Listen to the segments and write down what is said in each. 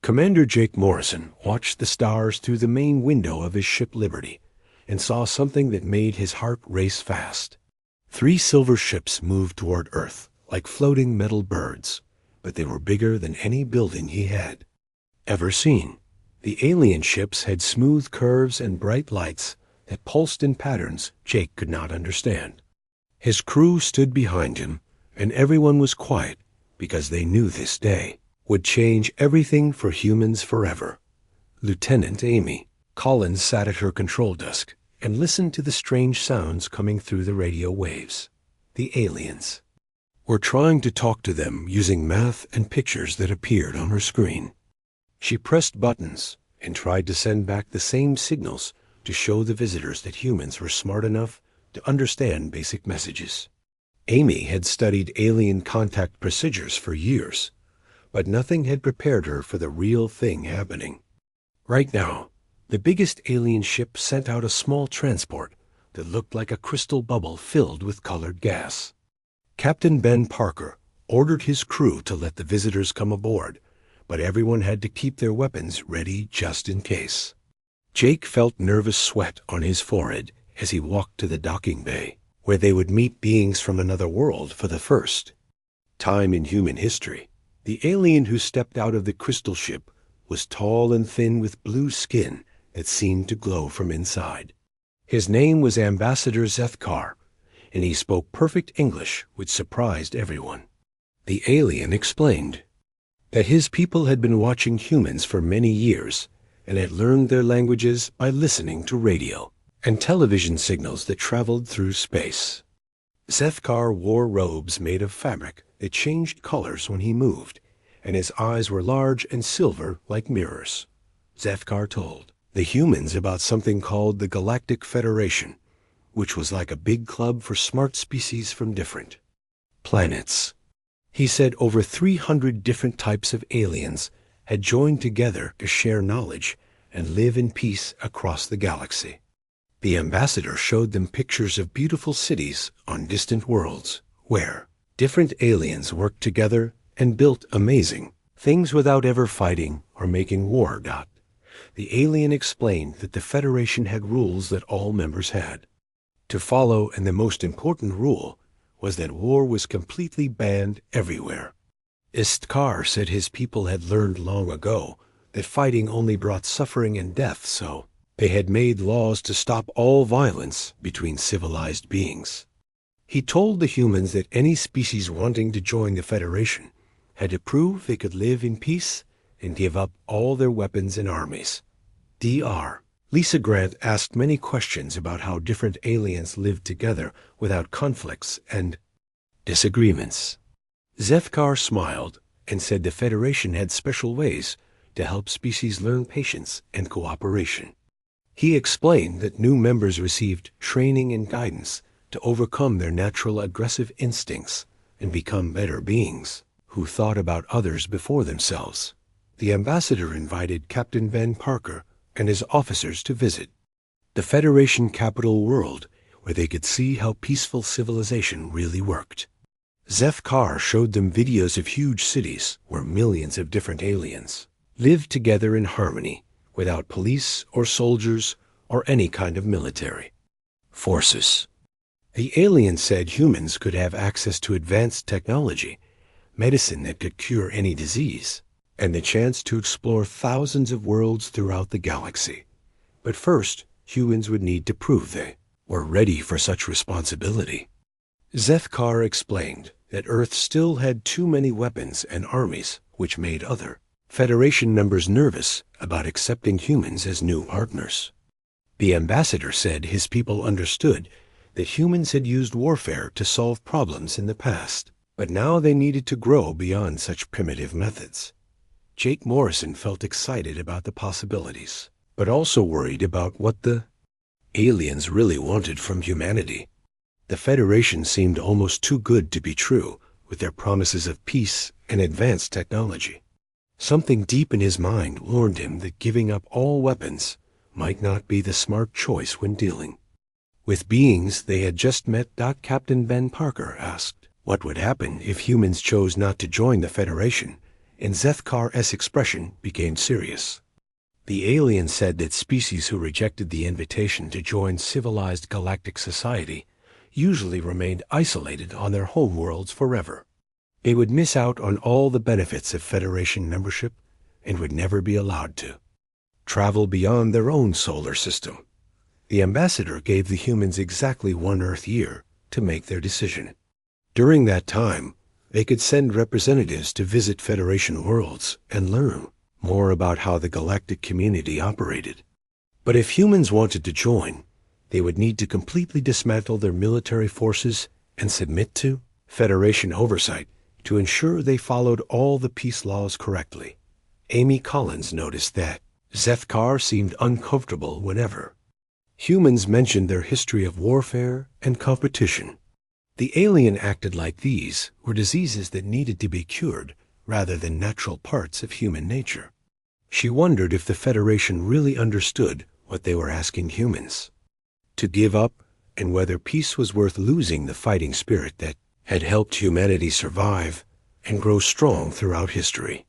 Commander Jake Morrison watched the stars through the main window of his ship Liberty and saw something that made his heart race fast. 3 silver ships moved toward Earth like floating metal birds, but they were bigger than any building he had ever seen. The alien ships had smooth curves and bright lights that pulsed in patterns Jake could not understand. His crew stood behind him, and everyone was quiet because they knew this day would change everything for humans forever. Lieutenant Amy Collins sat at her control desk and listened to the strange sounds coming through the radio waves. The aliens were trying to talk to them using math and pictures that appeared on her screen. She pressed buttons and tried to send back the same signals to show the visitors that humans were smart enough to understand basic messages. Amy had studied alien contact procedures for years, but nothing had prepared her for the real thing happening. Right now, the biggest alien ship sent out a small transport that looked like a crystal bubble filled with colored gas. Captain Ben Parker ordered his crew to let the visitors come aboard, but everyone had to keep their weapons ready just in case. Jake felt nervous sweat on his forehead as he walked to the docking bay, where they would meet beings from another world for the first time in human history. The alien who stepped out of the crystal ship was tall and thin with blue skin that seemed to glow from inside. His name was Ambassador Zethkar, and he spoke perfect English, which surprised everyone. The alien explained that his people had been watching humans for many years and had learned their languages by listening to radio and television signals that traveled through space. Zethkar wore robes made of fabric that changed colors when he moved, and his eyes were large and silver like mirrors. Zethkar told the humans about something called the Galactic Federation, which was like a big club for smart species from different planets. He said over 300 different types of aliens had joined together to share knowledge and live in peace across the galaxy. The ambassador showed them pictures of beautiful cities on distant worlds, where different aliens worked together and built amazing things without ever fighting or making war. The alien explained that the Federation had rules that all members had to follow, and the most important rule was that war was completely banned everywhere. Istkar said his people had learned long ago that fighting only brought suffering and death, so they had made laws to stop all violence between civilized beings. He told the humans that any species wanting to join the Federation had to prove they could live in peace and give up all their weapons and armies. Dr. Lisa Grant asked many questions about how different aliens lived together without conflicts and disagreements. Zethkar smiled and said the Federation had special ways to help species learn patience and cooperation. He explained that new members received training and guidance to overcome their natural aggressive instincts and become better beings who thought about others before themselves. The ambassador invited Captain Ben Parker and his officers to visit the Federation capital world, where they could see how peaceful civilization really worked. Zethkar showed them videos of huge cities where millions of different aliens lived together in harmony without police or soldiers or any kind of military forces. The alien said humans could have access to advanced technology, medicine that could cure any disease, and the chance to explore thousands of worlds throughout the galaxy. But first, humans would need to prove they were ready for such responsibility. Zethkar explained that Earth still had too many weapons and armies, which made other Federation members nervous about accepting humans as new partners. The ambassador said his people understood that humans had used warfare to solve problems in the past, but now they needed to grow beyond such primitive methods. Jake Morrison felt excited about the possibilities, but also worried about what the aliens really wanted from humanity. The Federation seemed almost too good to be true, with their promises of peace and advanced technology. Something deep in his mind warned him that giving up all weapons might not be the smart choice when dealing with beings they had just met. Captain Ben Parker asked what would happen if humans chose not to join the Federation and Zethkar's expression became serious. The alien said that species who rejected the invitation to join civilized galactic society usually remained isolated on their homeworlds forever. They would miss out on all the benefits of Federation membership and would never be allowed to travel beyond their own solar system. The ambassador gave the humans exactly 1 Earth year to make their decision. During that time, they could send representatives to visit Federation worlds and learn more about how the galactic community operated. But if humans wanted to join, they would need to completely dismantle their military forces and submit to Federation oversight to ensure they followed all the peace laws correctly. Amy Collins noticed that Zethkar seemed uncomfortable whenever humans mentioned their history of warfare and competition. The alien acted like these were diseases that needed to be cured rather than natural parts of human nature. She wondered if the Federation really understood what they were asking humans to give up, and whether peace was worth losing the fighting spirit that had helped humanity survive and grow strong throughout history.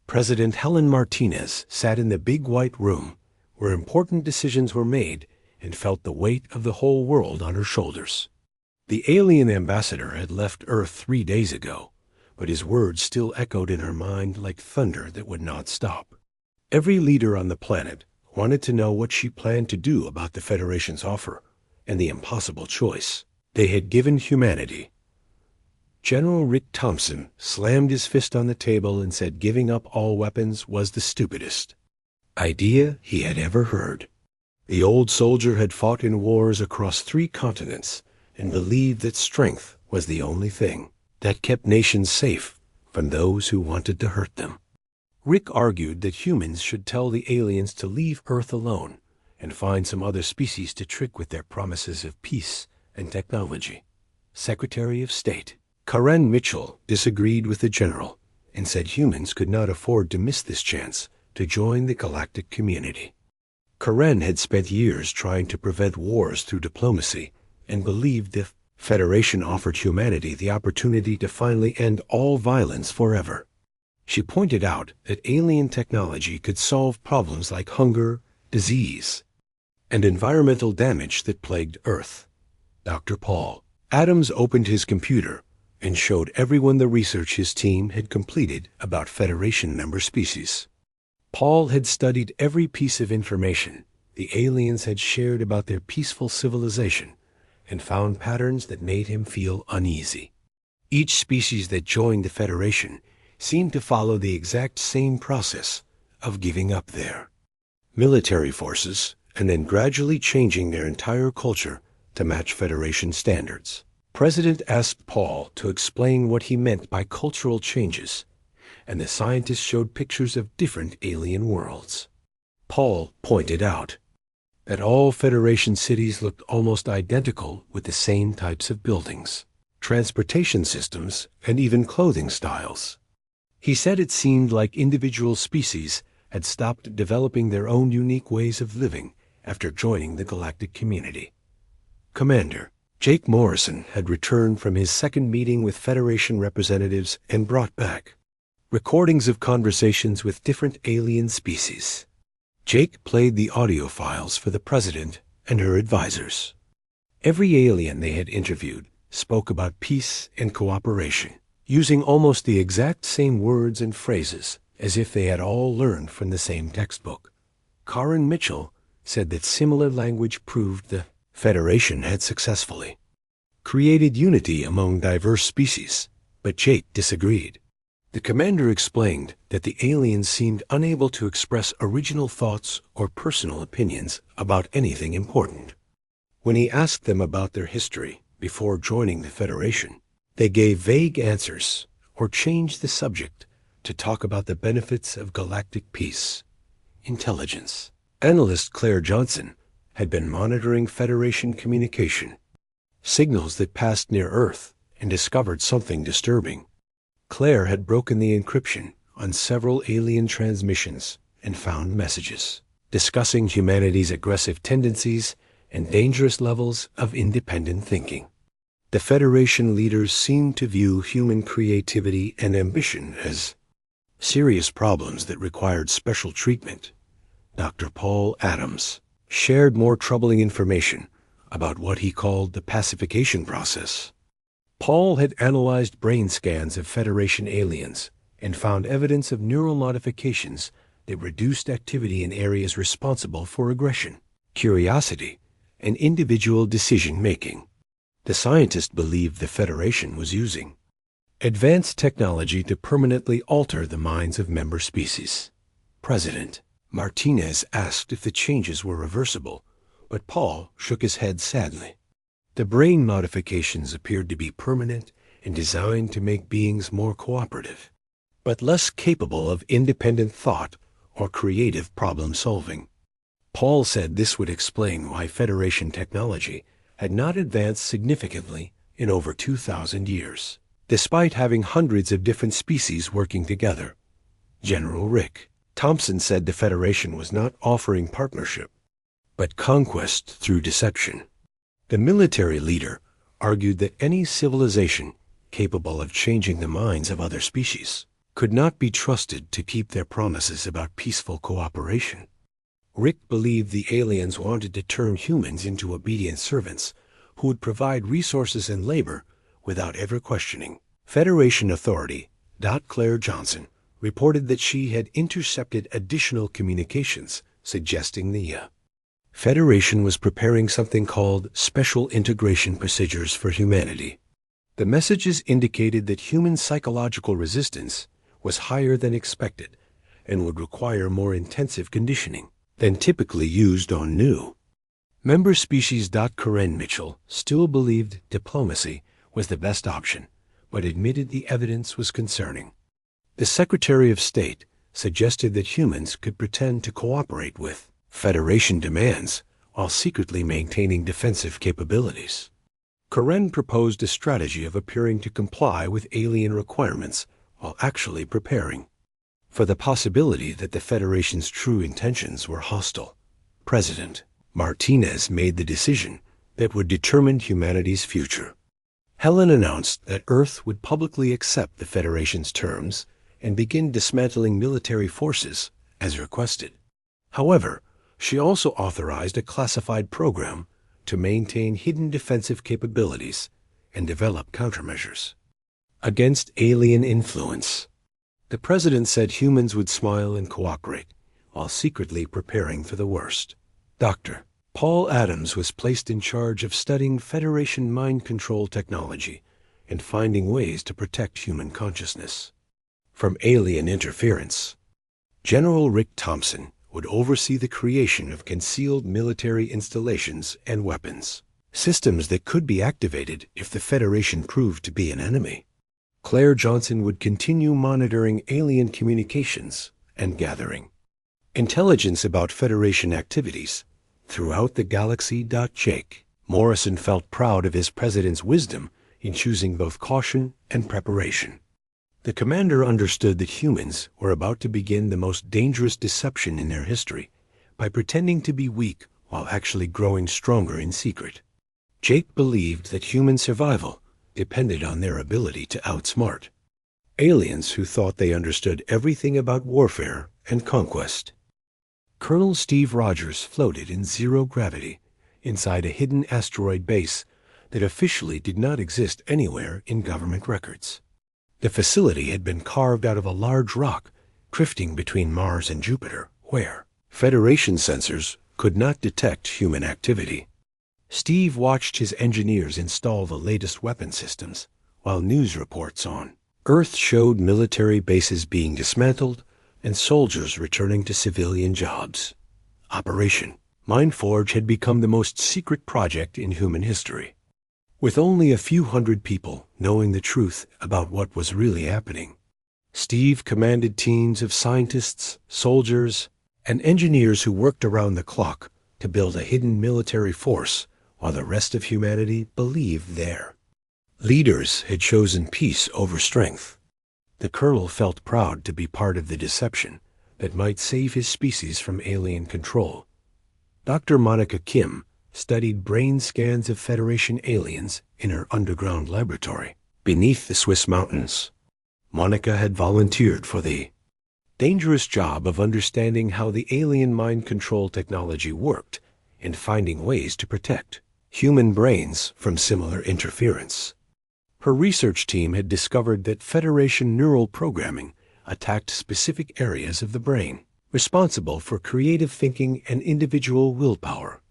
President Helen Martinez sat in the big white room where important decisions were made and felt the weight of the whole world on her shoulders. The alien ambassador had left Earth 3 days ago, but his words still echoed in her mind like thunder that would not stop. Every leader on the planet wanted to know what she planned to do about the Federation's offer and the impossible choice they had given humanity. General Rick Thompson slammed his fist on the table and said giving up all weapons was the stupidest idea he had ever heard. The old soldier had fought in wars across 3 continents and believed that strength was the only thing that kept nations safe from those who wanted to hurt them. Rick argued that humans should tell the aliens to leave Earth alone and find some other species to trick with their promises of peace and technology. Secretary of State Karen Mitchell disagreed with the general and said humans could not afford to miss this chance to join the galactic community. Karen had spent years trying to prevent wars through diplomacy and believed the Federation offered humanity the opportunity to finally end all violence forever. She pointed out that alien technology could solve problems like hunger, disease, and environmental damage that plagued Earth. Dr. Paul Adams opened his computer and showed everyone the research his team had completed about Federation member species. Paul had studied every piece of information the aliens had shared about their peaceful civilization and found patterns that made him feel uneasy. Each species that joined the Federation seemed to follow the exact same process of giving up their military forces and then gradually changing their entire culture to match Federation standards. President asked Paul to explain what he meant by cultural changes, and the scientist showed pictures of different alien worlds. Paul pointed out that all Federation cities looked almost identical with the same types of buildings, transportation systems, and even clothing styles. He said it seemed like individual species had stopped developing their own unique ways of living after joining the galactic community. Commander Jake Morrison had returned from his second meeting with Federation representatives and brought back recordings of conversations with different alien species. Jake played the audio files for the president and her advisors. Every alien they had interviewed spoke about peace and cooperation, using almost the exact same words and phrases as if they had all learned from the same textbook. Karen Mitchell said that similar language proved the Federation had successfully created unity among diverse species, but Jake disagreed. The commander explained that the aliens seemed unable to express original thoughts or personal opinions about anything important. When he asked them about their history before joining the Federation, they gave vague answers or changed the subject to talk about the benefits of galactic peace. Intelligence. Analyst Claire Johnson had been monitoring Federation communication, signals that passed near Earth, and discovered something disturbing. Claire had broken the encryption on several alien transmissions and found messages discussing humanity's aggressive tendencies and dangerous levels of independent thinking. The Federation leaders seemed to view human creativity and ambition as serious problems that required special treatment. Dr. Paul Adams shared more troubling information about what he called the pacification process. Paul had analyzed brain scans of Federation aliens and found evidence of neural modifications that reduced activity in areas responsible for aggression, curiosity, and individual decision-making. The scientist believed the Federation was using advanced technology to permanently alter the minds of member species. President Martinez asked if the changes were reversible, but Paul shook his head sadly. The brain modifications appeared to be permanent and designed to make beings more cooperative, but less capable of independent thought or creative problem-solving. Paul said this would explain why Federation technology had not advanced significantly in over 2,000 years, despite having hundreds of different species working together. General Rick Thompson said the Federation was not offering partnership, but conquest through deception. The military leader argued that any civilization capable of changing the minds of other species could not be trusted to keep their promises about peaceful cooperation. Rick believed the aliens wanted to turn humans into obedient servants who would provide resources and labor without ever questioning. Federation authority Claire Johnson reported that she had intercepted additional communications suggesting the Federation was preparing something called Special Integration Procedures for Humanity. The messages indicated that human psychological resistance was higher than expected and would require more intensive conditioning than typically used on new member species. Karen Mitchell still believed diplomacy was the best option, but admitted the evidence was concerning. The Secretary of State suggested that humans could pretend to cooperate with Federation demands while secretly maintaining defensive capabilities. Karen proposed a strategy of appearing to comply with alien requirements while actually preparing for the possibility that the Federation's true intentions were hostile. President Martinez made the decision that would determine humanity's future. Helen announced that Earth would publicly accept the Federation's terms and begin dismantling military forces as requested. However, she also authorized a classified program to maintain hidden defensive capabilities and develop countermeasures against alien influence. The president said humans would smile and cooperate while secretly preparing for the worst. Dr. Paul Adams was placed in charge of studying Federation mind control technology and finding ways to protect human consciousness from alien interference. General Rick Thompson would oversee the creation of concealed military installations and weapons, systems that could be activated if the Federation proved to be an enemy. Claire Johnson would continue monitoring alien communications and gathering intelligence about Federation activities throughout the galaxy. Jake Morrison felt proud of his president's wisdom in choosing both caution and preparation. The commander understood that humans were about to begin the most dangerous deception in their history by pretending to be weak while actually growing stronger in secret. Jake believed that human survival depended on their ability to outsmart aliens who thought they understood everything about warfare and conquest. Colonel Steve Rogers floated in zero gravity inside a hidden asteroid base that officially did not exist anywhere in government records. The facility had been carved out of a large rock drifting between Mars and Jupiter, where Federation sensors could not detect human activity. Steve watched his engineers install the latest weapon systems, while news reports on Earth showed military bases being dismantled and soldiers returning to civilian jobs. Operation Mindforge had become the most secret project in human history, with only a few hundred people knowing the truth about what was really happening. Steve commanded teams of scientists, soldiers, and engineers who worked around the clock to build a hidden military force while the rest of humanity believed their leaders had chosen peace over strength. The colonel felt proud to be part of the deception that might save his species from alien control. Dr. Monica Kim studied brain scans of Federation aliens in her underground laboratory beneath the Swiss mountains. Monica had volunteered for the dangerous job of understanding how the alien mind control technology worked and finding ways to protect human brains from similar interference. Her research team had discovered that Federation neural programming attacked specific areas of the brain, responsible for creative thinking and individual willpower.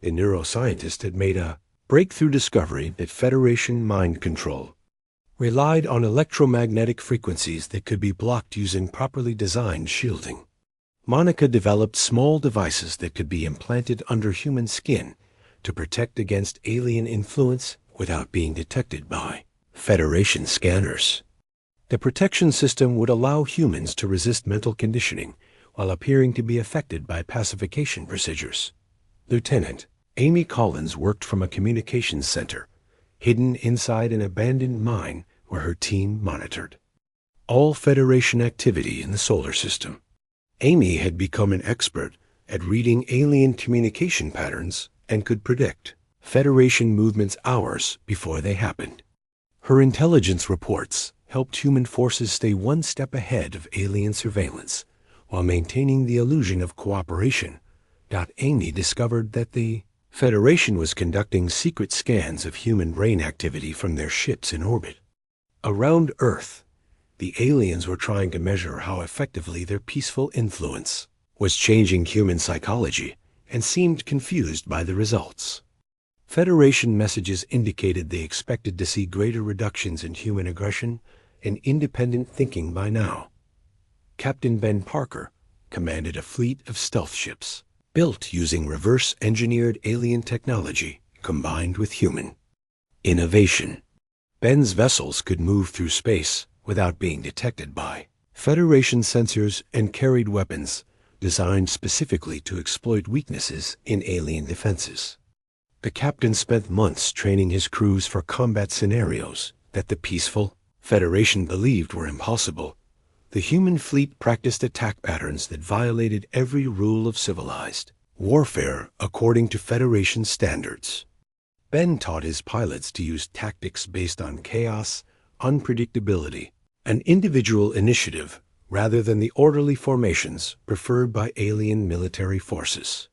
A neuroscientist had made a breakthrough discovery that Federation mind control relied on electromagnetic frequencies that could be blocked using properly designed shielding. Monica developed small devices that could be implanted under human skin to protect against alien influence without being detected by Federation scanners. The protection system would allow humans to resist mental conditioning while appearing to be affected by pacification procedures. Lieutenant Amy Collins worked from a communications center, hidden inside an abandoned mine where her team monitored all Federation activity in the solar system. Amy had become an expert at reading alien communication patterns and could predict Federation movements hours before they happened. Her intelligence reports helped human forces stay one step ahead of alien surveillance while maintaining the illusion of cooperation. Amy discovered that the Federation was conducting secret scans of human brain activity from their ships in orbit. Around Earth, the aliens were trying to measure how effectively their peaceful influence was changing human psychology and seemed confused by the results. Federation messages indicated they expected to see greater reductions in human aggression and independent thinking by now. Captain Ben Parker commanded a fleet of stealth ships, built using reverse-engineered alien technology combined with human innovation. Ben's vessels could move through space without being detected by Federation sensors and carried weapons designed specifically to exploit weaknesses in alien defenses. The captain spent months training his crews for combat scenarios that the peaceful Federation believed were impossible. The human fleet practiced attack patterns that violated every rule of civilized warfare according to Federation standards. Ben taught his pilots to use tactics based on chaos, unpredictability, and individual initiative rather than the orderly formations preferred by alien military forces.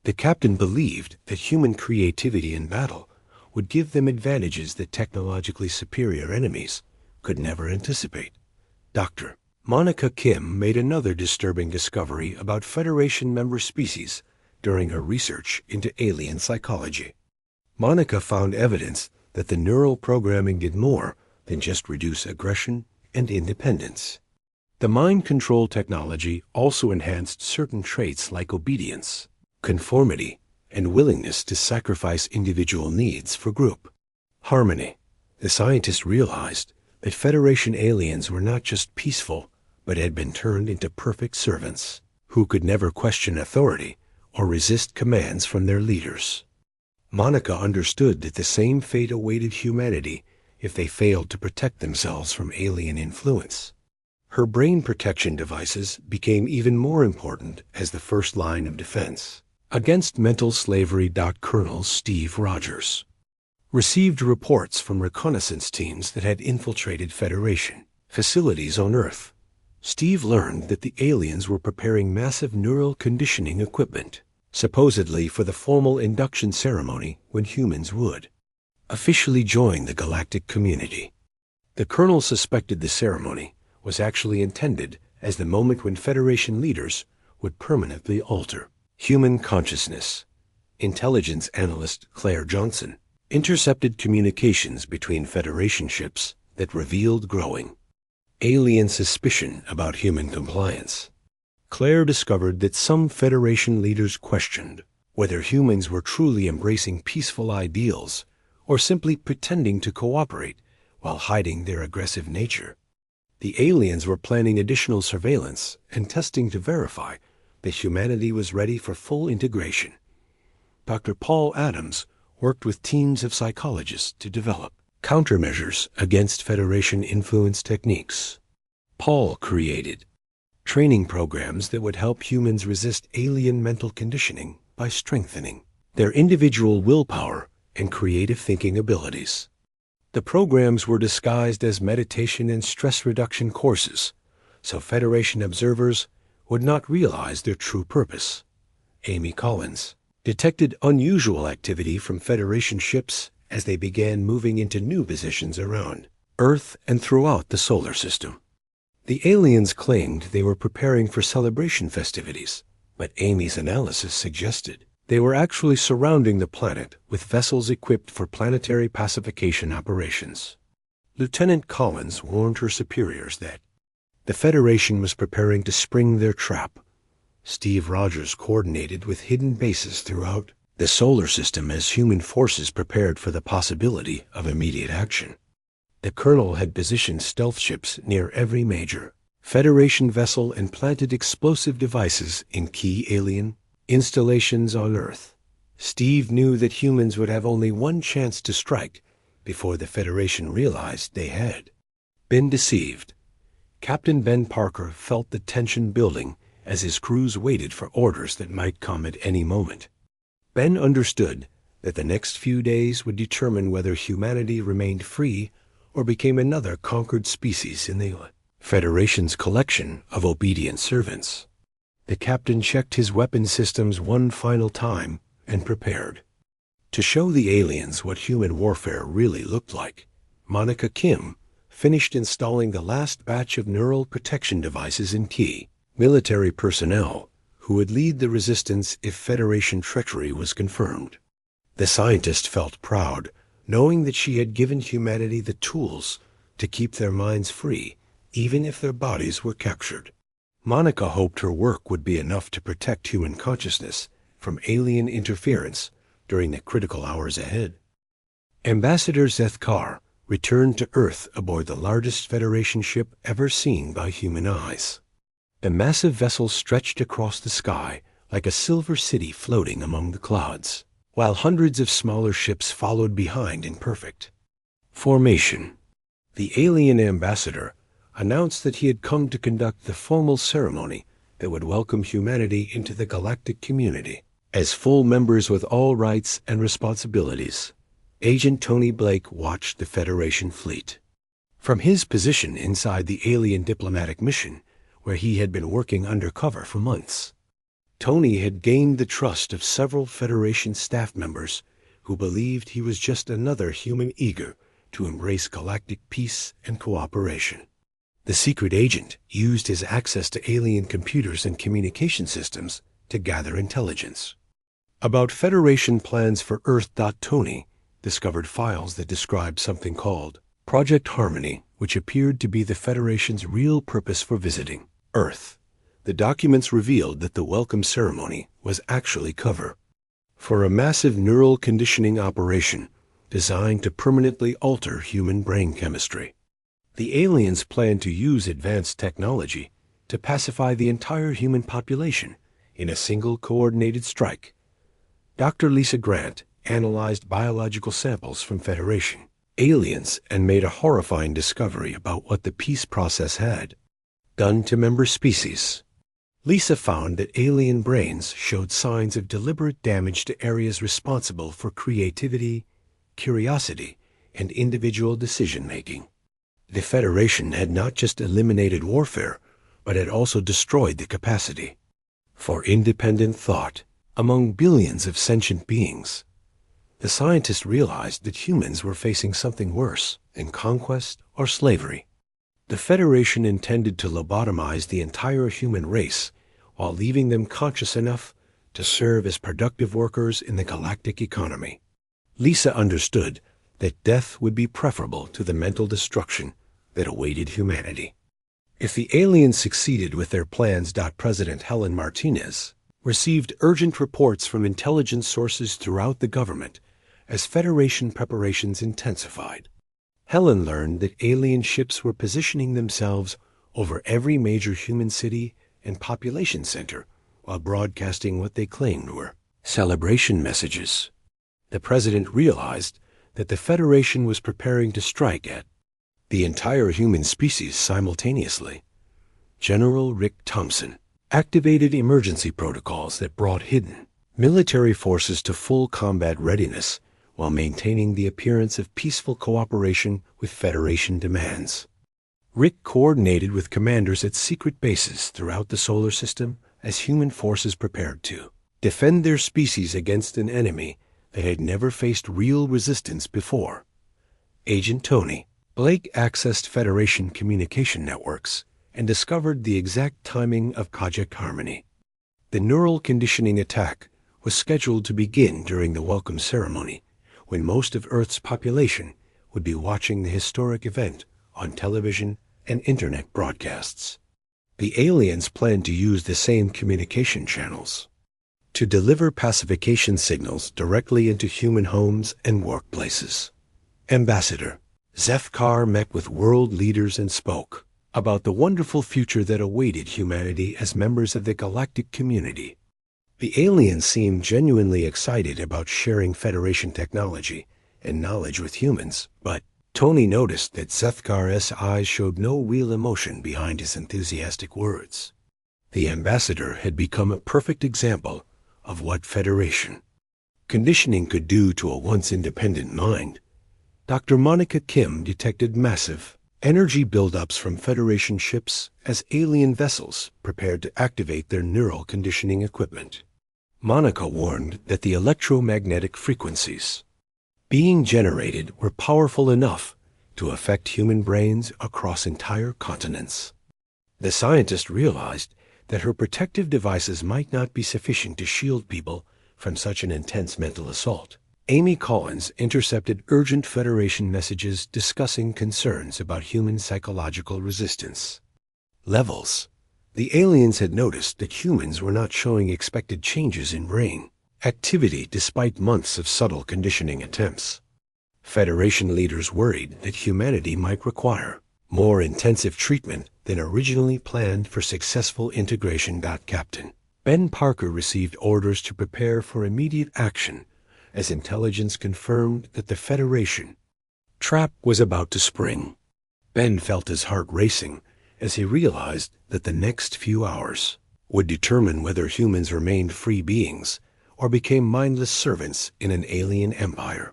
The captain believed that human creativity in battle would give them advantages that technologically superior enemies could never anticipate. Dr. Monica Kim made another disturbing discovery about Federation member species during her research into alien psychology. Monica found evidence that the neural programming did more than just reduce aggression and independence. The mind control technology also enhanced certain traits like obedience, conformity, and willingness to sacrifice individual needs for group harmony. The scientists realized that Federation aliens were not just peaceful, but had been turned into perfect servants who could never question authority or resist commands from their leaders. Monica understood that the same fate awaited humanity if they failed to protect themselves from alien influence. Her brain protection devices became even more important as the first line of defense against mental slavery. Colonel Steve Rogers received reports from reconnaissance teams that had infiltrated Federation facilities on Earth. Steve learned that the aliens were preparing massive neural conditioning equipment, supposedly for the formal induction ceremony when humans would officially join the galactic community. The colonel suspected the ceremony was actually intended as the moment when Federation leaders would permanently alter human consciousness. Intelligence analyst Claire Johnson intercepted communications between Federation ships that revealed growing alien suspicion about human compliance. Claire discovered that some Federation leaders questioned whether humans were truly embracing peaceful ideals or simply pretending to cooperate while hiding their aggressive nature. The aliens were planning additional surveillance and testing to verify that humanity was ready for full integration. Dr. Paul Adams worked with teams of psychologists to develop countermeasures against Federation influence techniques. Paul created training programs that would help humans resist alien mental conditioning by strengthening their individual willpower and creative thinking abilities. The programs were disguised as meditation and stress reduction courses so Federation observers would not realize their true purpose. Amy Collins detected unusual activity from Federation ships as they began moving into new positions around Earth and throughout the solar system. The aliens claimed they were preparing for celebration festivities, but Amy's analysis suggested they were actually surrounding the planet with vessels equipped for planetary pacification operations. Lieutenant Collins warned her superiors that the Federation was preparing to spring their trap. Steve Rogers coordinated with hidden bases throughout the solar system as human forces prepared for the possibility of immediate action. The colonel had positioned stealth ships near every major Federation vessel and planted explosive devices in key alien installations on Earth. Steve knew that humans would have only one chance to strike before the Federation realized they had been deceived. Captain Ben Parker felt the tension building as his crews waited for orders that might come at any moment. Ben understood that the next few days would determine whether humanity remained free or became another conquered species in the Federation's collection of obedient servants. The captain checked his weapon systems one final time and prepared. To show the aliens what human warfare really looked like, Monica Kim finished installing the last batch of neural protection devices in key military personnel who would lead the resistance if Federation treachery was confirmed. The scientist felt proud, knowing that she had given humanity the tools to keep their minds free, even if their bodies were captured. Monica hoped her work would be enough to protect human consciousness from alien interference during the critical hours ahead. Ambassador Zeth Kar returned to Earth aboard the largest Federation ship ever seen by human eyes. The massive vessel stretched across the sky like a silver city floating among the clouds, while hundreds of smaller ships followed behind in perfect formation. The alien ambassador announced that he had come to conduct the formal ceremony that would welcome humanity into the galactic community as full members with all rights and responsibilities. Agent Tony Blake watched the Federation fleet from his position inside the alien diplomatic mission, where he had been working undercover for months. Tony had gained the trust of several Federation staff members who believed he was just another human eager to embrace galactic peace and cooperation. The secret agent used his access to alien computers and communication systems to gather intelligence about Federation plans for Earth. Tony discovered files that described something called Project Harmony, which appeared to be the Federation's real purpose for visiting Earth. The documents revealed that the welcome ceremony was actually cover for a massive neural conditioning operation designed to permanently alter human brain chemistry. The aliens planned to use advanced technology to pacify the entire human population in a single coordinated strike. Dr. Lisa Grant analyzed biological samples from Federation aliens and made a horrifying discovery about what the peace process had done to member species. Lisa found that alien brains showed signs of deliberate damage to areas responsible for creativity, curiosity, and individual decision-making. The Federation had not just eliminated warfare, but had also destroyed the capacity for independent thought among billions of sentient beings. The scientists realized that humans were facing something worse than conquest or slavery. The Federation intended to lobotomize the entire human race while leaving them conscious enough to serve as productive workers in the galactic economy. Lisa understood that death would be preferable to the mental destruction that awaited humanity. If the aliens succeeded with their plans, President Helen Martinez received urgent reports from intelligence sources throughout the government as Federation preparations intensified. Helen learned that alien ships were positioning themselves over every major human city and population center while broadcasting what they claimed were celebration messages. The president realized that the Federation was preparing to strike at the entire human species simultaneously. General Rick Thompson activated emergency protocols that brought hidden military forces to full combat readiness while maintaining the appearance of peaceful cooperation with Federation demands. Rick coordinated with commanders at secret bases throughout the solar system as human forces prepared to defend their species against an enemy that had never faced real resistance before. Agent Tony Blake accessed Federation communication networks and discovered the exact timing of Project Harmony. The neural conditioning attack was scheduled to begin during the welcome ceremony, when most of Earth's population would be watching the historic event on television and internet broadcasts. The aliens planned to use the same communication channels to deliver pacification signals directly into human homes and workplaces. Ambassador Zefkar met with world leaders and spoke about the wonderful future that awaited humanity as members of the galactic community. The aliens seemed genuinely excited about sharing Federation technology and knowledge with humans, but Tony noticed that Zefkar's eyes showed no real emotion behind his enthusiastic words. The ambassador had become a perfect example of what Federation conditioning could do to a once independent mind. Dr. Monica Kim detected massive energy buildups from Federation ships as alien vessels prepared to activate their neural conditioning equipment. Monica warned that the electromagnetic frequencies being generated were powerful enough to affect human brains across entire continents. The scientist realized that her protective devices might not be sufficient to shield people from such an intense mental assault. Amy Collins intercepted urgent Federation messages discussing concerns about human psychological resistance levels. The aliens had noticed that humans were not showing expected changes in brain activity despite months of subtle conditioning attempts. Federation leaders worried that humanity might require more intensive treatment than originally planned for successful integration. Captain Ben Parker received orders to prepare for immediate action as intelligence confirmed that the Federation trap was about to spring. Ben felt his heart racing as he realized that the next few hours would determine whether humans remained free beings or became mindless servants in an alien empire.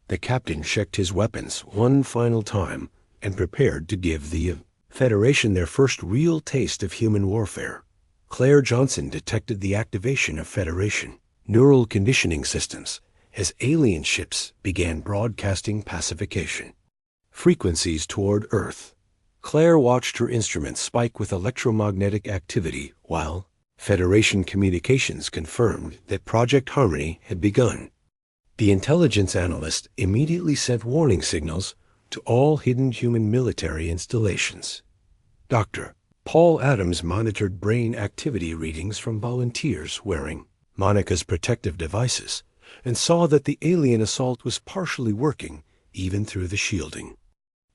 The captain checked his weapons one final time and prepared to give the Federation their first real taste of human warfare. Claire Johnson detected the activation of Federation neural conditioning systems as alien ships began broadcasting pacification frequencies toward Earth. Claire watched her instruments spike with electromagnetic activity while Federation communications confirmed that Project Harmony had begun. The intelligence analyst immediately sent warning signals to all hidden human military installations. Dr. Paul Adams monitored brain activity readings from volunteers wearing Monica's protective devices and saw that the alien assault was partially working even through the shielding.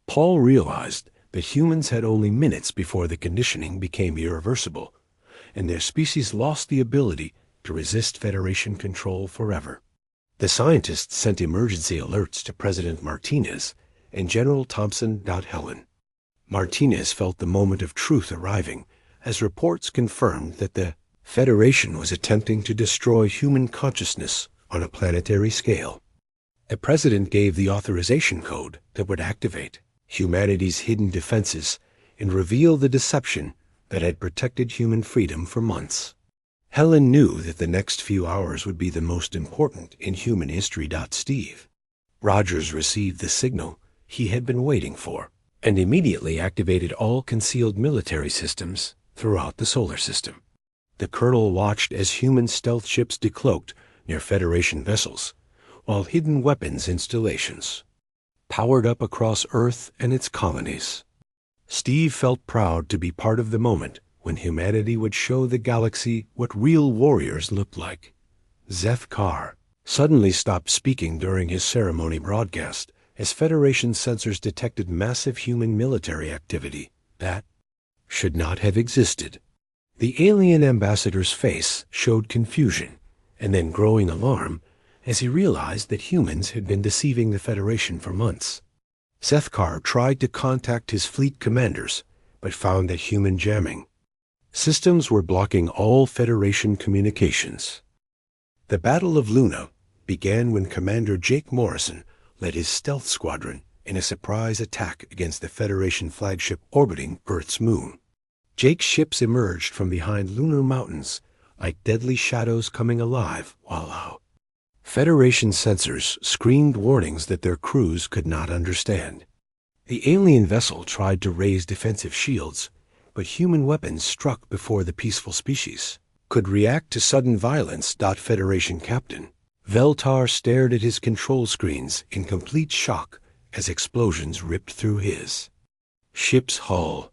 Paul realized that humans had only minutes before the conditioning became irreversible, and their species lost the ability to resist Federation control forever. The scientists sent emergency alerts to President Martinez and General Thompson. Helen Martinez felt the moment of truth arriving as reports confirmed that the Federation was attempting to destroy human consciousness on a planetary scale. The president gave the authorization code that would activate humanity's hidden defenses and reveal the deception that had protected human freedom for months. Helen knew that the next few hours would be the most important in human history. Steve Rogers received the signal he had been waiting for and immediately activated all concealed military systems throughout the solar system. The colonel watched as human stealth ships decloaked near Federation vessels, while hidden weapons installations powered up across Earth and its colonies. Steve felt proud to be part of the moment when humanity would show the galaxy what real warriors looked like. Zefkar suddenly stopped speaking during his ceremony broadcast as Federation sensors detected massive human military activity that should not have existed. The alien ambassador's face showed confusion and then growing alarm as he realized that humans had been deceiving the Federation for months. Zefkar tried to contact his fleet commanders, but found that human jamming systems were blocking all Federation communications. The Battle of Luna began when Commander Jake Morrison led his stealth squadron in a surprise attack against the Federation flagship orbiting Earth's moon. Jake's ships emerged from behind lunar mountains like deadly shadows coming alive, while Federation sensors screamed warnings that their crews could not understand. The alien vessel tried to raise defensive shields, but human weapons struck before the peaceful species could react to sudden violence. Federation Captain Veltar stared at his control screens in complete shock as explosions ripped through his ship's hull.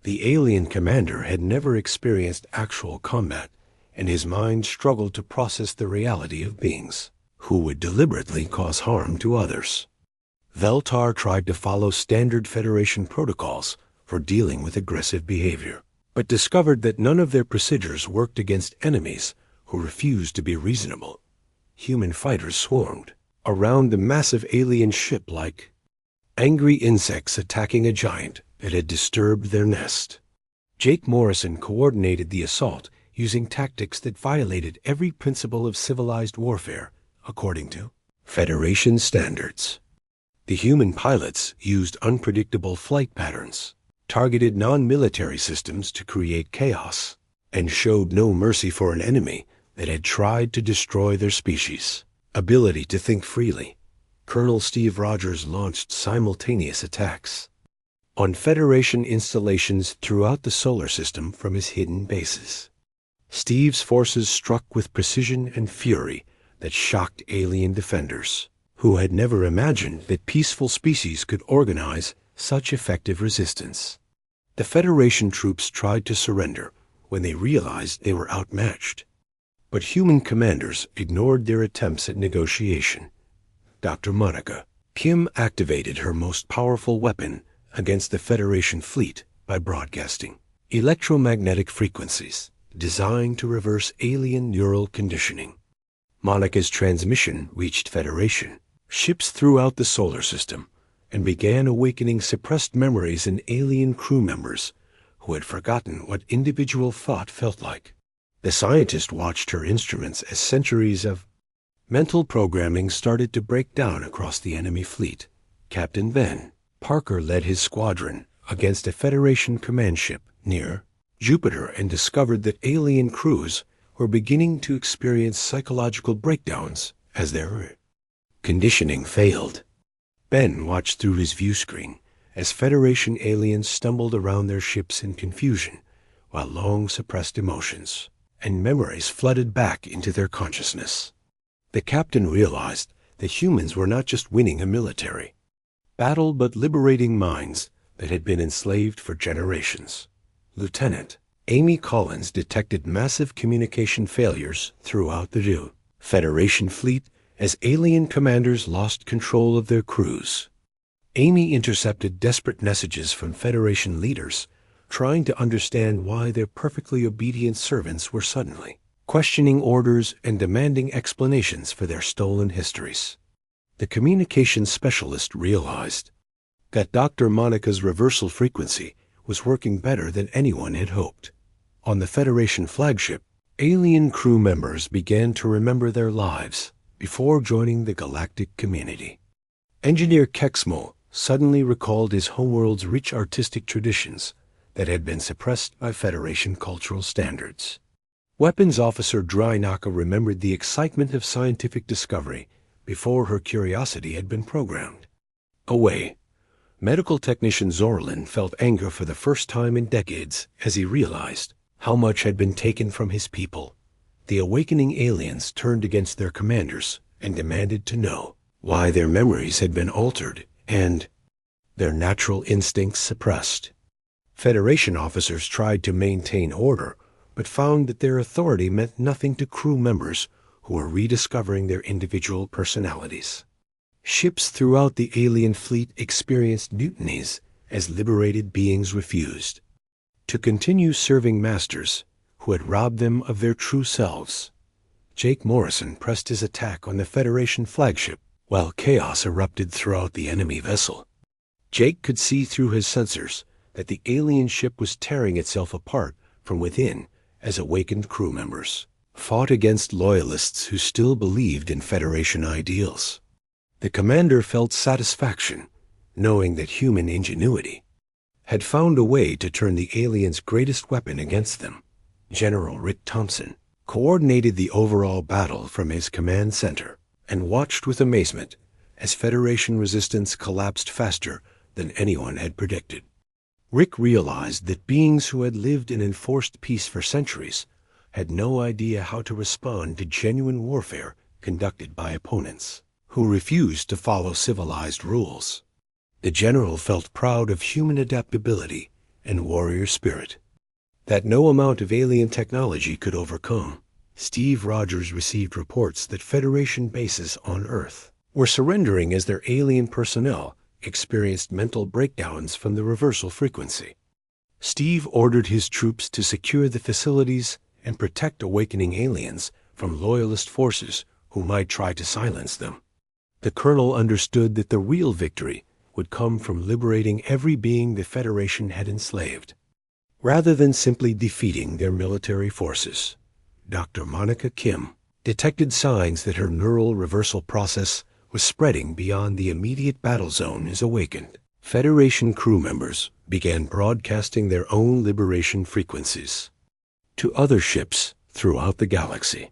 The alien commander had never experienced actual combat, and his mind struggled to process the reality of beings who would deliberately cause harm to others. Veltar tried to follow standard Federation protocols for dealing with aggressive behavior, but discovered that none of their procedures worked against enemies who refused to be reasonable. Human fighters swarmed around the massive alien ship like angry insects attacking a giant that had disturbed their nest. Jake Morrison coordinated the assault using tactics that violated every principle of civilized warfare according to Federation standards. The human pilots used unpredictable flight patterns, targeted non-military systems to create chaos, and showed no mercy for an enemy that had tried to destroy their species' ability to think freely. Colonel Steve Rogers launched simultaneous attacks on Federation installations throughout the solar system from his hidden bases. Steve's forces struck with precision and fury that shocked alien defenders, who had never imagined that peaceful species could organize such effective resistance. The Federation troops tried to surrender when they realized they were outmatched, but human commanders ignored their attempts at negotiation. Dr. Monica Kim activated her most powerful weapon against the Federation fleet by broadcasting electromagnetic frequencies designed to reverse alien neural conditioning. Monica's transmission reached Federation ships throughout the solar system and began awakening suppressed memories in alien crew members who had forgotten what individual thought felt like. The scientist watched her instruments as centuries of mental programming started to break down across the enemy fleet. Captain Ben Parker led his squadron against a Federation command ship near Jupiter and discovered that alien crews were beginning to experience psychological breakdowns as their conditioning failed. Ben watched through his view screen as Federation aliens stumbled around their ships in confusion, while long-suppressed emotions and memories flooded back into their consciousness. The captain realized that humans were not just winning a military battle but liberating minds that had been enslaved for generations. Lieutenant Amy Collins detected massive communication failures throughout the Federation fleet as alien commanders lost control of their crews. Amy intercepted desperate messages from Federation leaders, trying to understand why their perfectly obedient servants were suddenly questioning orders and demanding explanations for their stolen histories. The communications specialist realized that Dr. Monica's reversal frequency was working better than anyone had hoped. On the Federation flagship, alien crew members began to remember their lives before joining the galactic community. Engineer Kexmo suddenly recalled his homeworld's rich artistic traditions that had been suppressed by Federation cultural standards. Weapons Officer Drynaka remembered the excitement of scientific discovery before her curiosity had been programmed away. Medical technician Zorlin felt anger for the first time in decades as he realized how much had been taken from his people. The awakening aliens turned against their commanders and demanded to know why their memories had been altered and their natural instincts suppressed. Federation officers tried to maintain order, but found that their authority meant nothing to crew members who were rediscovering their individual personalities. Ships throughout the alien fleet experienced mutinies as liberated beings refused to continue serving masters who had robbed them of their true selves. Jake Morrison pressed his attack on the Federation flagship while chaos erupted throughout the enemy vessel. Jake could see through his sensors that the alien ship was tearing itself apart from within as awakened crew members fought against loyalists who still believed in Federation ideals. The commander felt satisfaction knowing that human ingenuity had found a way to turn the aliens' greatest weapon against them. General Rick Thompson coordinated the overall battle from his command center and watched with amazement as Federation resistance collapsed faster than anyone had predicted. Rick realized that beings who had lived in enforced peace for centuries had no idea how to respond to genuine warfare conducted by opponents who refused to follow civilized rules. The general felt proud of human adaptability and warrior spirit that no amount of alien technology could overcome. Steve Rogers received reports that Federation bases on Earth were surrendering as their alien personnel experienced mental breakdowns from the reversal frequency. Steve ordered his troops to secure the facilities and protect awakening aliens from loyalist forces who might try to silence them. The colonel understood that the real victory would come from liberating every being the Federation had enslaved, rather than simply defeating their military forces. Dr. Monica Kim detected signs that her neural reversal process was spreading beyond the immediate battle zone as awakened. Federation crew members began broadcasting their own liberation frequencies to other ships throughout the galaxy.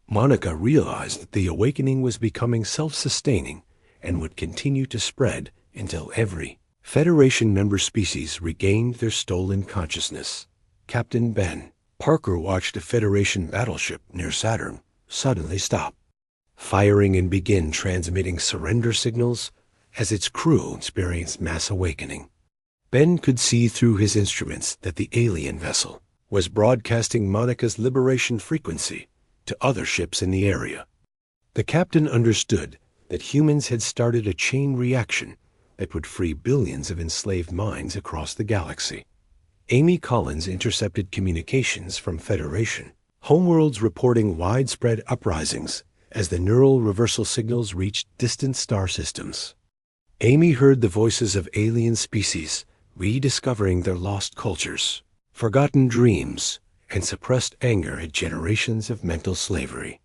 Monica realized that the awakening was becoming self-sustaining and would continue to spread until every Federation member species regained their stolen consciousness. Captain Ben Parker watched a Federation battleship near Saturn suddenly stop firing and begin transmitting surrender signals as its crew experienced mass awakening. Ben could see through his instruments that the alien vessel was broadcasting Monica's liberation frequency to other ships in the area. The captain understood that humans had started a chain reaction that would free billions of enslaved minds across the galaxy. Amy Collins intercepted communications from Federation homeworlds reporting widespread uprisings as the neural reversal signals reached distant star systems. Amy heard the voices of alien species rediscovering their lost cultures, forgotten dreams, and suppressed anger at generations of mental slavery.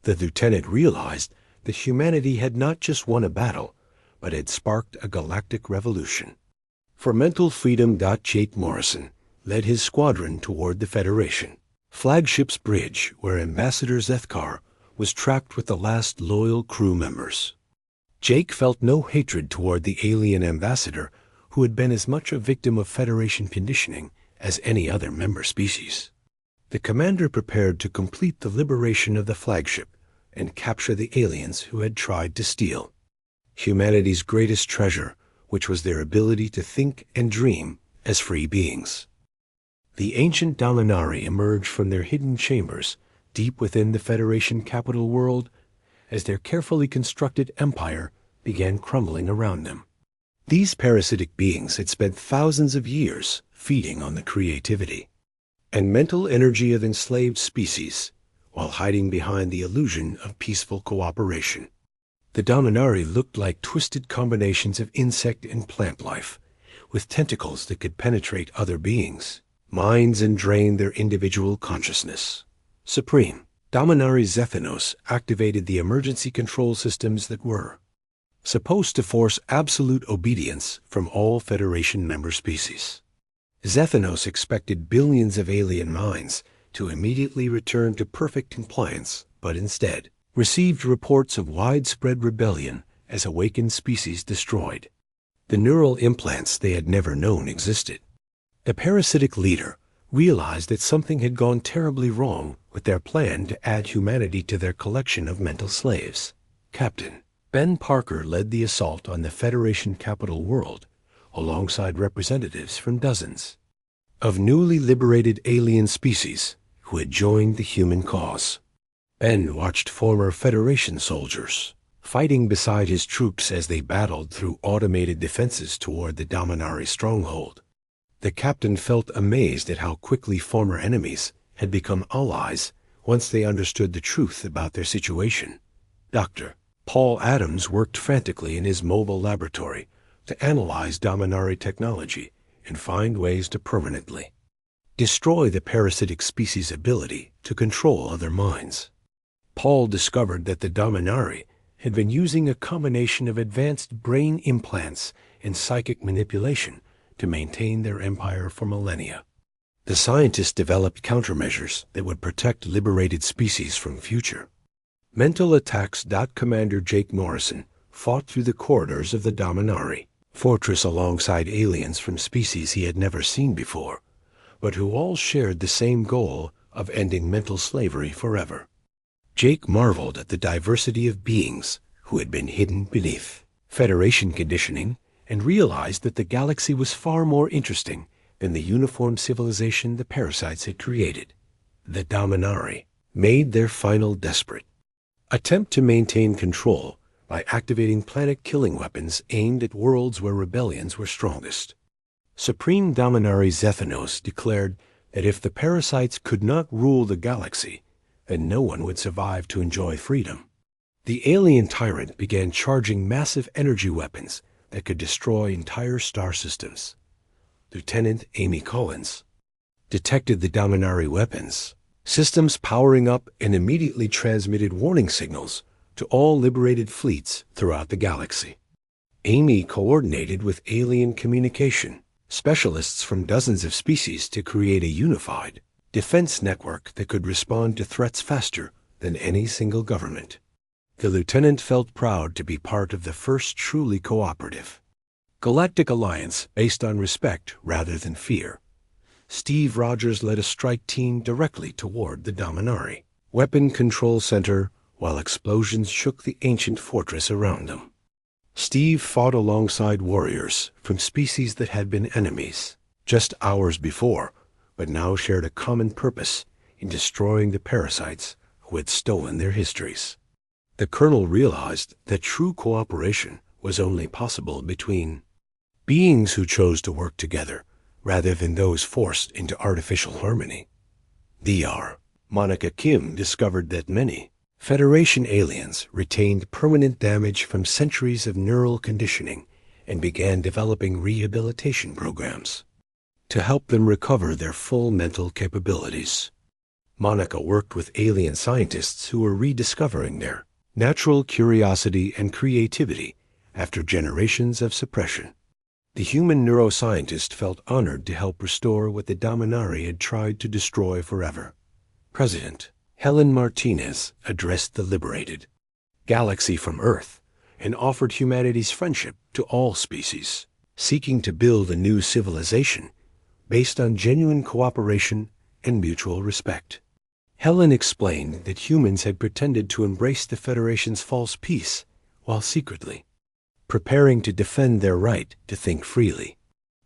The lieutenant realized that humanity had not just won a battle, but had sparked a galactic revolution. For mental freedom, Jake Morrison led his squadron toward the Federation flagship's bridge, where Ambassador Zethkar was trapped with the last loyal crew members. Jake felt no hatred toward the alien ambassador, who had been as much a victim of Federation conditioning as any other member species. The commander prepared to complete the liberation of the flagship and capture the aliens who had tried to steal humanity's greatest treasure, which was their ability to think and dream as free beings. The ancient Dalinari emerged from their hidden chambers deep within the Federation capital world as their carefully constructed empire began crumbling around them. These parasitic beings had spent thousands of years feeding on the creativity and mental energy of enslaved species while hiding behind the illusion of peaceful cooperation. The Dalinari looked like twisted combinations of insect and plant life, with tentacles that could penetrate other beings' minds and drain their individual consciousness. Supreme Dominari Zethanos activated the emergency control systems that were supposed to force absolute obedience from all Federation member species. Zethanos expected billions of alien minds to immediately return to perfect compliance, but instead received reports of widespread rebellion as awakened species destroyed the neural implants they had never known existed. The parasitic leader realized that something had gone terribly wrong with their plan to add humanity to their collection of mental slaves. Captain Ben Parker led the assault on the Federation capital world alongside representatives from dozens of newly liberated alien species who had joined the human cause. Ben watched former Federation soldiers fighting beside his troops as they battled through automated defenses toward the Dominari stronghold. The captain felt amazed at how quickly former enemies had become allies once they understood the truth about their situation. Dr. Paul Adams worked frantically in his mobile laboratory to analyze Dominari technology and find ways to permanently destroy the parasitic species' ability to control other minds. Paul discovered that the Dominari had been using a combination of advanced brain implants and psychic manipulation to maintain their empire for millennia. The scientists developed countermeasures that would protect liberated species from future mental attacks. Commander Jake Morrison fought through the corridors of the Dominari fortress alongside aliens from species he had never seen before, but who all shared the same goal of ending mental slavery forever. Jake marveled at the diversity of beings who had been hidden beneath Federation conditioning and realized that the galaxy was far more interesting than the uniform civilization the parasites had created. The Dominari made their final desperate attempt to maintain control by activating planet-killing weapons aimed at worlds where rebellions were strongest. Supreme Dominari Zephanos declared that if the parasites could not rule the galaxy, then no one would survive to enjoy freedom. The alien tyrant began charging massive energy weapons that could destroy entire star systems. Lieutenant Amy Collins detected the Dominari weapons systems powering up and immediately transmitted warning signals to all liberated fleets throughout the galaxy. Amy coordinated with alien communication specialists from dozens of species to create a unified defense network that could respond to threats faster than any single government. The lieutenant felt proud to be part of the first truly cooperative Galactic Alliance based on respect rather than fear. Steve Rogers led a strike team directly toward the Dominari Weapon Control Center while explosions shook the ancient fortress around them. Steve fought alongside warriors from species that had been enemies just hours before, but now shared a common purpose in destroying the parasites who had stolen their histories. The colonel realized that true cooperation was only possible between beings who chose to work together rather than those forced into artificial harmony. Dr. Monica Kim discovered that many Federation aliens retained permanent damage from centuries of neural conditioning and began developing rehabilitation programs to help them recover their full mental capabilities. Monica worked with alien scientists who were rediscovering their natural curiosity and creativity after generations of suppression. The human neuroscientist felt honored to help restore what the Dominari had tried to destroy forever. President Helen Martinez addressed the liberated galaxy from Earth and offered humanity's friendship to all species, seeking to build a new civilization based on genuine cooperation and mutual respect. Helen explained that humans had pretended to embrace the Federation's false peace while secretly preparing to defend their right to think freely.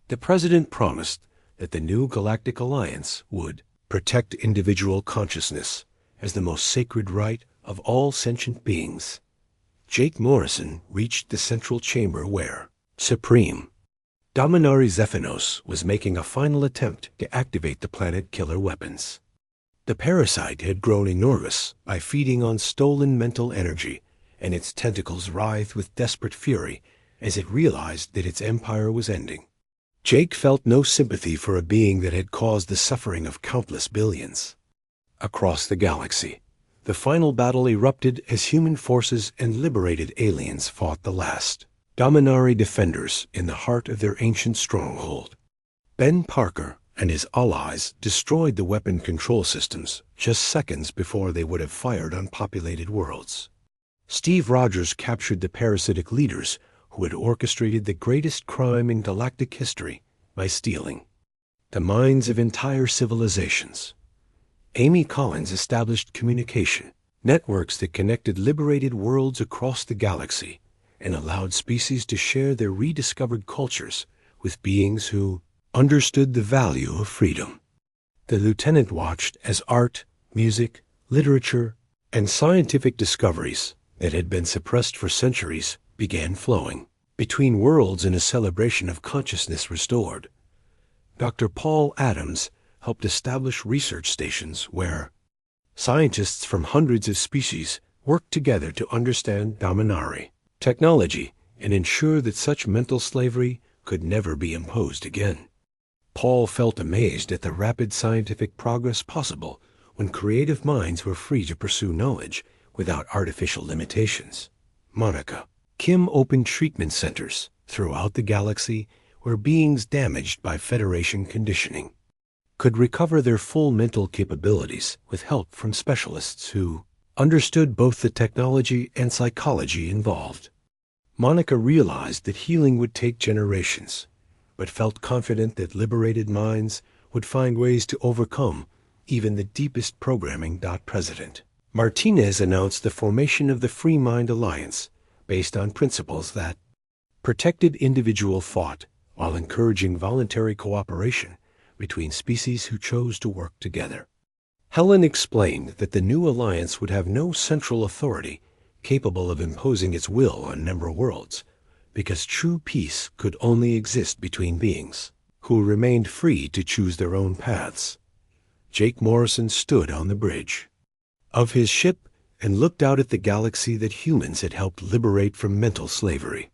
The president promised that the new Galactic Alliance would protect individual consciousness as the most sacred right of all sentient beings. Jake Morrison reached the central chamber where Supreme Dominari Zephanos was making a final attempt to activate the planet-killer weapons. The parasite had grown enormous by feeding on stolen mental energy, and its tentacles writhed with desperate fury as it realized that its empire was ending. Jake felt no sympathy for a being that had caused the suffering of countless billions. Across the galaxy, the final battle erupted as human forces and liberated aliens fought the last Dominari defenders in the heart of their ancient stronghold. Ben Parker and his allies destroyed the weapon control systems just seconds before they would have fired on populated worlds. Steve Rogers captured the parasitic leaders who had orchestrated the greatest crime in galactic history by stealing the minds of entire civilizations. Amy Collins established communication networks that connected liberated worlds across the galaxy and allowed species to share their rediscovered cultures with beings who understood the value of freedom. The lieutenant watched as art, music, literature, and scientific discoveries that had been suppressed for centuries began flowing between worlds in a celebration of consciousness restored. Dr. Paul Adams helped establish research stations where scientists from hundreds of species worked together to understand Dominari technology and ensure that such mental slavery could never be imposed again. Paul felt amazed at the rapid scientific progress possible when creative minds were free to pursue knowledge without artificial limitations. Monica Kim opened treatment centers throughout the galaxy where beings damaged by Federation conditioning could recover their full mental capabilities with help from specialists who understood both the technology and psychology involved. Monica realized that healing would take generations, but felt confident that liberated minds would find ways to overcome even the deepest programming. President Martinez announced the formation of the Free Mind Alliance based on principles that protected individual thought while encouraging voluntary cooperation between species who chose to work together. Helen explained that the new alliance would have no central authority capable of imposing its will on member worlds, because true peace could only exist between beings who remained free to choose their own paths. Jake Morrison stood on the bridge of his ship and looked out at the galaxy that humans had helped liberate from mental slavery.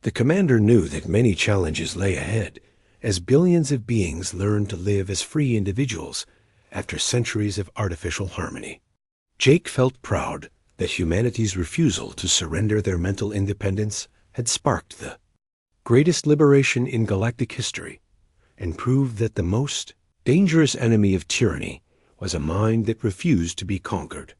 The commander knew that many challenges lay ahead as billions of beings learned to live as free individuals after centuries of artificial harmony. Jake felt proud that humanity's refusal to surrender their mental independence had sparked the greatest liberation in galactic history and proved that the most dangerous enemy of tyranny was a mind that refused to be conquered.